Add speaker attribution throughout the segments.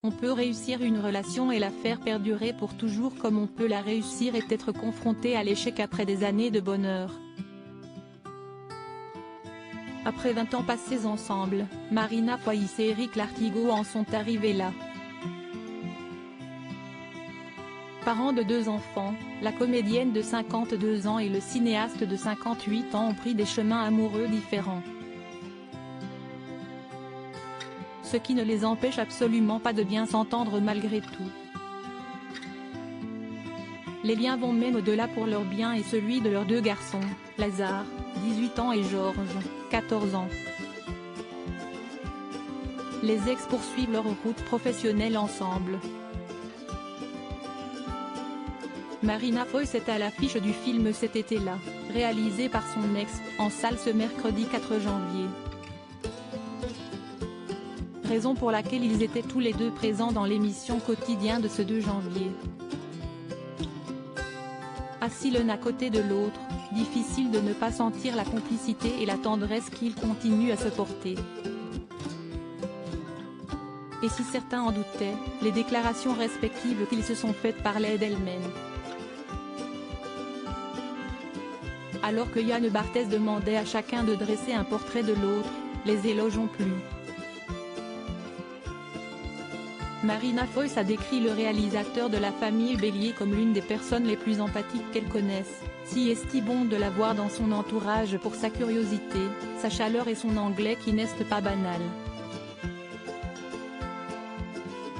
Speaker 1: On peut réussir une relation et la faire perdurer pour toujours comme on peut la réussir et être confronté à l'échec après des années de bonheur. Après 20 ans passés ensemble, Marina Foïs et Éric Lartigot en sont arrivés là. Parents de 2 enfants, la comédienne de 52 ans et le cinéaste de 58 ans ont pris des chemins amoureux différents. Ce qui ne les empêche absolument pas de bien s'entendre malgré tout. Les liens vont même au-delà pour leur bien et celui de leurs 2 garçons, Lazare, 18 ans et Georges, 14 ans. Les ex poursuivent leur route professionnelle ensemble. Marina Foïs est à l'affiche du film Cet été-là, réalisé par son ex, en salle ce mercredi 4 janvier. Raison pour laquelle ils étaient tous les 2 présents dans l'émission Quotidien de ce 2 janvier. Assis l'un à côté de l'autre, difficile de ne pas sentir la complicité et la tendresse qu'ils continuent à se porter. Et si certains en doutaient, les déclarations respectives qu'ils se sont faites parlaient d'elles-mêmes. Alors que Yann Barthès demandait à chacun de dresser un portrait de l'autre, les éloges ont plu. Marina Foïs a décrit le réalisateur de La Famille Bélier comme l'une des personnes les plus empathiques qu'elle connaisse, si est bon de la voir dans son entourage pour sa curiosité, sa chaleur et son anglais qui n'est pas banal.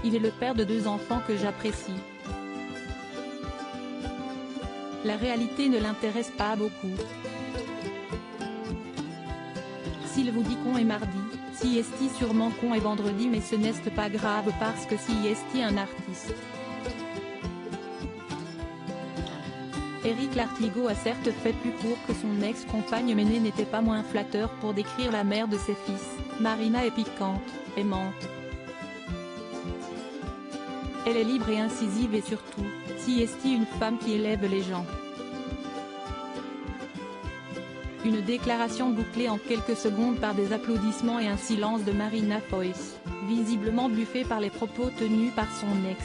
Speaker 1: Il est le père de 2 enfants que j'apprécie. La réalité ne l'intéresse pas beaucoup. S'il vous dit qu'on est mardi, si est sûrement qu'on est vendredi, mais ce n'est pas grave parce que si est un artiste. Éric Lartigot a certes fait plus court que son ex-compagne mais n'était pas moins flatteur pour décrire la mère de ses fils. Marina est piquante, aimante. Elle est libre et incisive et surtout, si est une femme qui élève les gens. Une déclaration bouclée en quelques secondes par des applaudissements et un silence de Marina Foïs, visiblement bluffé par les propos tenus par son ex.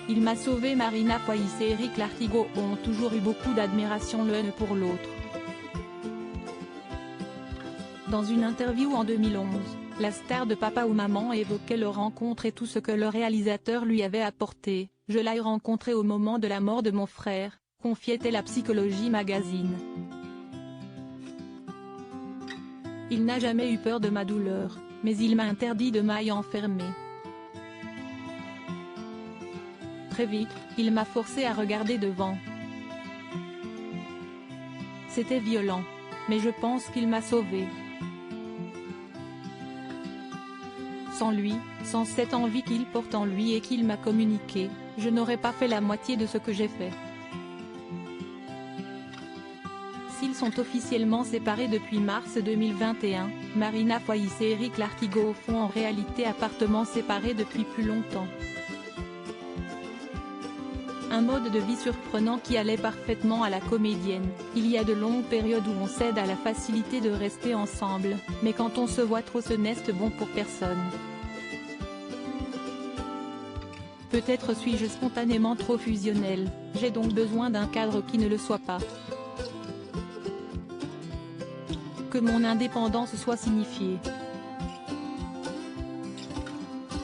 Speaker 1: Il m'a sauvé. Marina Foïs et Éric Lartigot ont toujours eu beaucoup d'admiration l'un pour l'autre. Dans une interview en 2011, la star de Papa ou Maman évoquait leur rencontre et tout ce que le réalisateur lui avait apporté. « Je l'ai rencontré au moment de la mort de mon frère », confiait-elle à Psychologie Magazine. Il n'a jamais eu peur de ma douleur, mais il m'a interdit de m'y enfermer. Très vite, il m'a forcé à regarder devant. C'était violent, mais je pense qu'il m'a sauvée. Sans lui, sans cette envie qu'il porte en lui et qu'il m'a communiquée, je n'aurais pas fait la moitié de ce que j'ai fait. S'ils sont officiellement séparés depuis mars 2021, Marina Foïs et Éric Lartigot font en réalité appartements séparés depuis plus longtemps. Un mode de vie surprenant qui allait parfaitement à la comédienne. Il y a de longues périodes où on cède à la facilité de rester ensemble, mais quand on se voit trop ce n'est bon pour personne. Peut-être suis-je spontanément trop fusionnelle, j'ai donc besoin d'un cadre qui ne le soit pas. Que mon indépendance soit signifiée.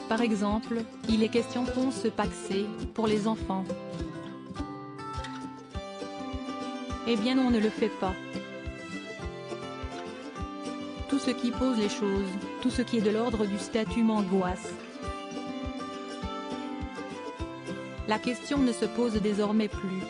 Speaker 1: Par exemple, il est question qu'on se paxe, pour les enfants. Eh bien on ne le fait pas. Tout ce qui pose les choses, tout ce qui est de l'ordre du statut m'angoisse. La question ne se pose désormais plus.